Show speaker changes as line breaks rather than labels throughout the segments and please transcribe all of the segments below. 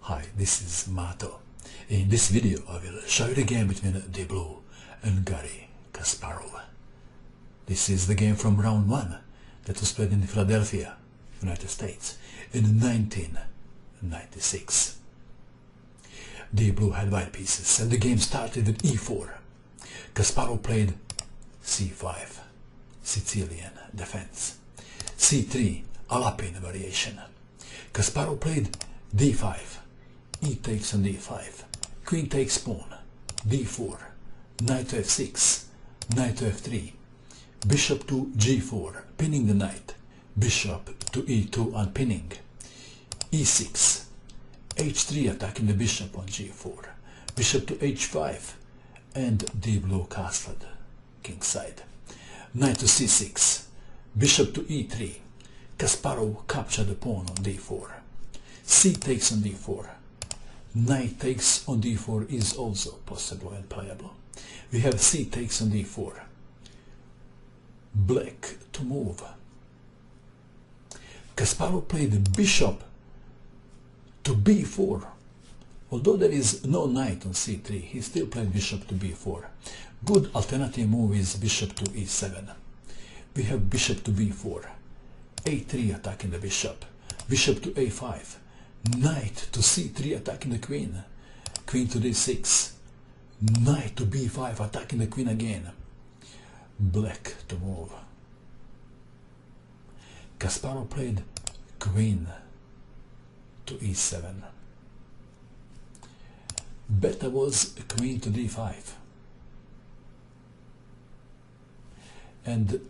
Hi, this is Mato. In this video I will show you the game between the Blue and Garry Kasparov. This is the game from round 1 that was played in Philadelphia, United States in 1996. The Blue had white pieces and the game started with e4. Kasparov played c5, Sicilian defense, c3, Alapin variation. Kasparov played d5, e takes on d5, queen takes pawn, d4, knight to f6, knight to f3, bishop to g4, pinning the knight, bishop to e2 unpinning, e6, h3 attacking the bishop on g4, bishop to h5, and the Blue castled kingside, knight to c6, bishop to e3, Kasparov captured the pawn on d4, c takes on d4, knight takes on d4 is also possible and playable. We have c takes on d4, black to move. Kasparov played bishop to b4. Although there is no knight on c3, he still played bishop to b4. Good alternative move is bishop to e7. We have bishop to b4, a3 attacking the bishop, bishop to a5, knight to c3 attacking the queen, queen to d6, knight to b5 attacking the queen again, black to move. Kasparov played queen to e7. Better was queen to d5, and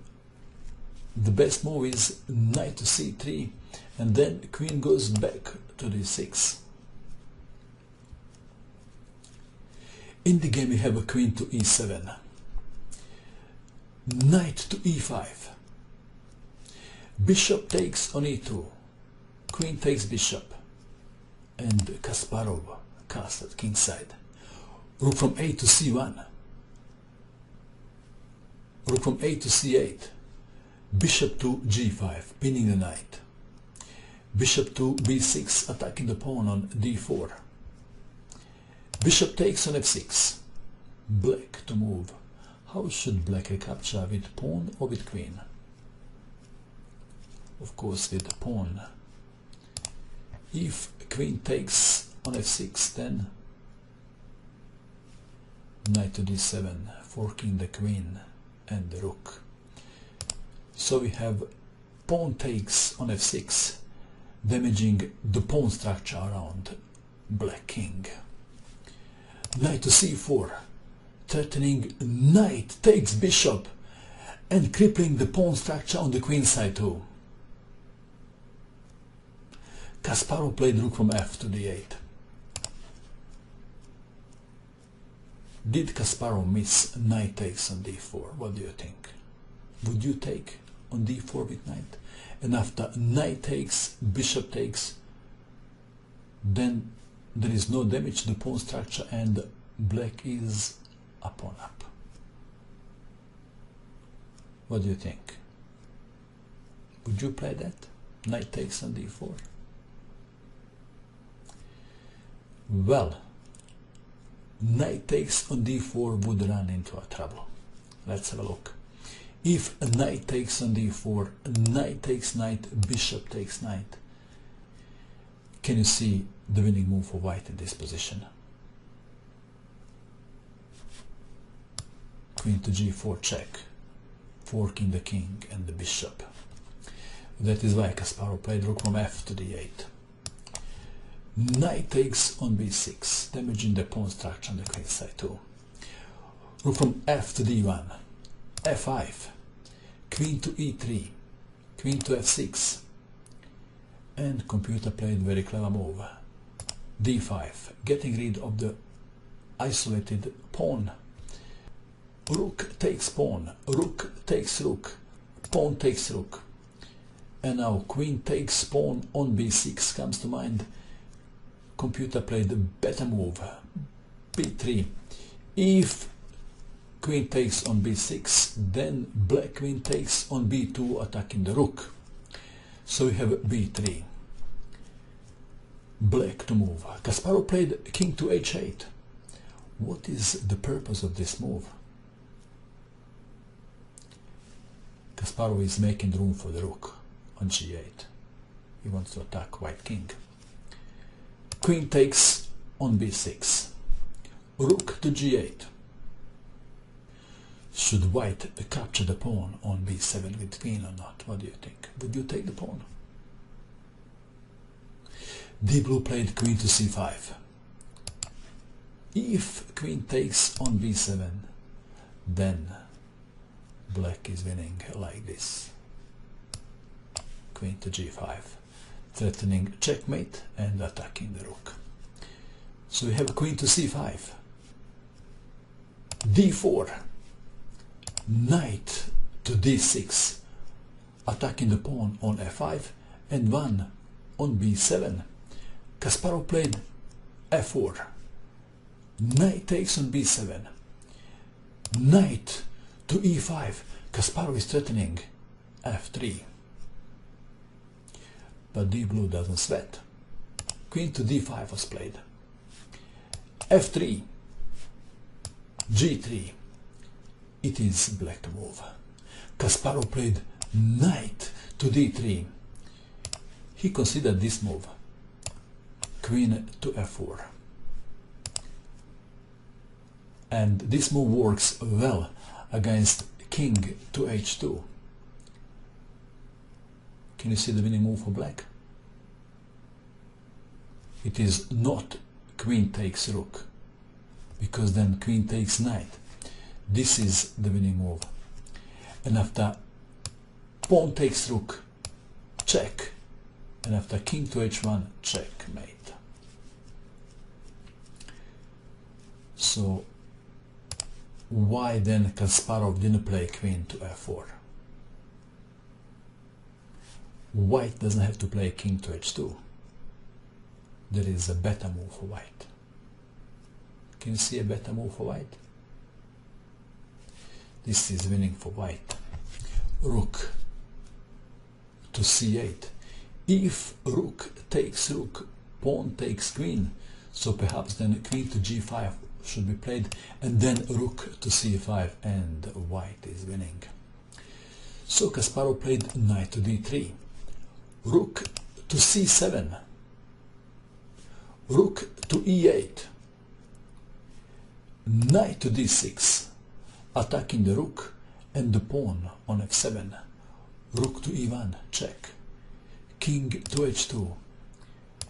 the best move is knight to c3 and then queen goes back to d6. In the game we have a queen to e7, knight to e5, bishop takes on e2, queen takes bishop, and Kasparov castled kingside. Rook from a to c1, rook from a to c8, bishop to g5, pinning the knight, bishop to b6 attacking the pawn on d4, bishop takes on f6, black to move. How should black recapture, with pawn or with queen? Of course with pawn. If queen takes on f6, then knight to d7, forking the queen and the rook. So we have pawn takes on f6, damaging the pawn structure around black king. Knight to c4, threatening knight takes bishop and crippling the pawn structure on the queen side too. Kasparov played rook from f to d8. Did Kasparov miss knight takes on d4? What do you think? Would you take on d4 with knight? And after knight takes, bishop takes, then there is no damage to the pawn structure and black is up on up. What do you think? Would you play that? Knight takes on d4? Well, knight takes on d4 would run into a trouble. Let's have a look. If a knight takes on d4, knight takes knight, bishop takes knight. Can you see the winning move for white in this position? Queen to g4 check, forking the king and the bishop. That is why Kasparov played rook from f to d8. Knight takes on b6, damaging the pawn structure on the queen side too. Rook from f to d1, f5, queen to e3, queen to f6, and computer played very clever move, d5, getting rid of the isolated pawn. Rook takes pawn, rook takes rook, pawn takes rook, and now queen takes pawn on b6 comes to mind. Computer played the better move, b3. If queen takes on b6, then black queen takes on b2 attacking the rook. So we have b3. black to move. Kasparov played king to h8. What is the purpose of this move? Kasparov is making room for the rook on g8. He wants to attack white king. Queen takes on b6. Rook to g8. Should white capture the pawn on b7 with queen or not? What do you think? Would you take the pawn? Deep blue played queen to c5. If queen takes on b7, then black is winning like this. Queen to g5, threatening checkmate and attacking the rook. So we have queen to c5, d4, knight to d6, attacking the pawn on f5, and one on b7. Kasparov played f4, knight takes on b7, knight to e5. Kasparov is threatening f3, but deep blue doesn't sweat. Queen to d5 was played, f3, g3. It is black to move. Kasparov played knight to d3. He considered this move, queen to f4, and this move works well against king to h2. Can you see the winning move for black? It is not queen takes rook, because then queen takes knight. This is the winning move. And after pawn takes rook, check, and after king to h1, checkmate. So why then Kasparov didn't play queen to f4? White doesn't have to play king to h2. There is a better move for white. Can you see a better move for white? This is winning for white. Rook to c8. If rook takes rook, pawn takes queen, so perhaps then queen to g5 should be played, and then rook to c5, and white is winning. So Kasparov played knight to d3, rook to c7, rook to e8, knight to d6, attacking the rook and the pawn on f7, rook to e1, check, king to h2,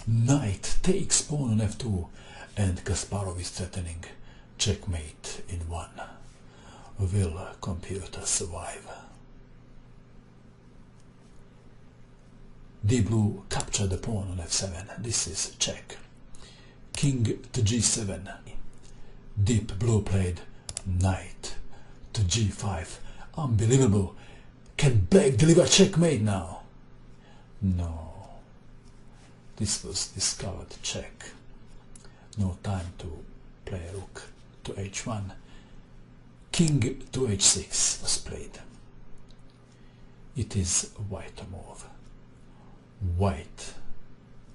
knight takes pawn on f2, and Kasparov is threatening checkmate in one. Will computer survive? Deep blue captured the pawn on f7. This is check. King to g7. Deep blue played knight to g5. Unbelievable. Can black deliver checkmate now? No. This was discovered check. No time to play rook to h1. King to h6 was played. It is white to move. White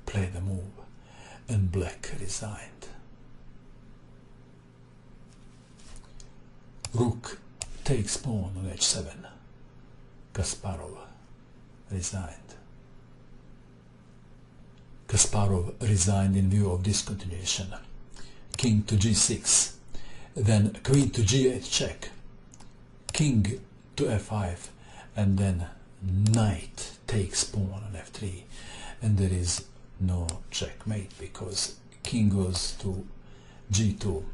played the move and black resigned. Rook takes pawn on h7. Kasparov resigned. Kasparov resigned in view of this continuation. King to g6, then queen to g8 check, king to f5, and then knight takes pawn on f3, and there is no checkmate because king goes to g2.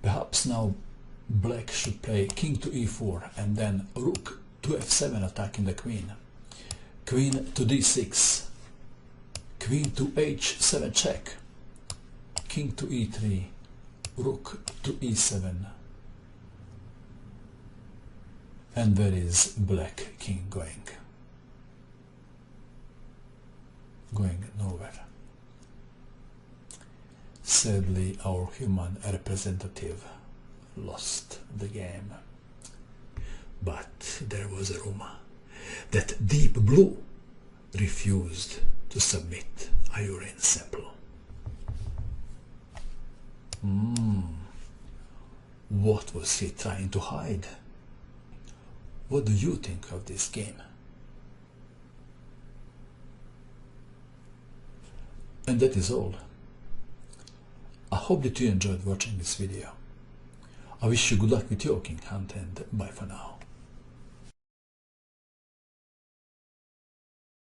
Perhaps now black should play king to e4 and then rook to f7 attacking the queen, queen to d6, queen to h7 check, king to e3, rook to e7, and there is black king going nowhere. Sadly, our human representative lost the game. But there was a rumor that Deep Blue refused to submit a urine sample. What was he trying to hide? What do you think of this game? And that is all. I hope that you enjoyed watching this video. I wish you good luck with your king hunt and bye for now.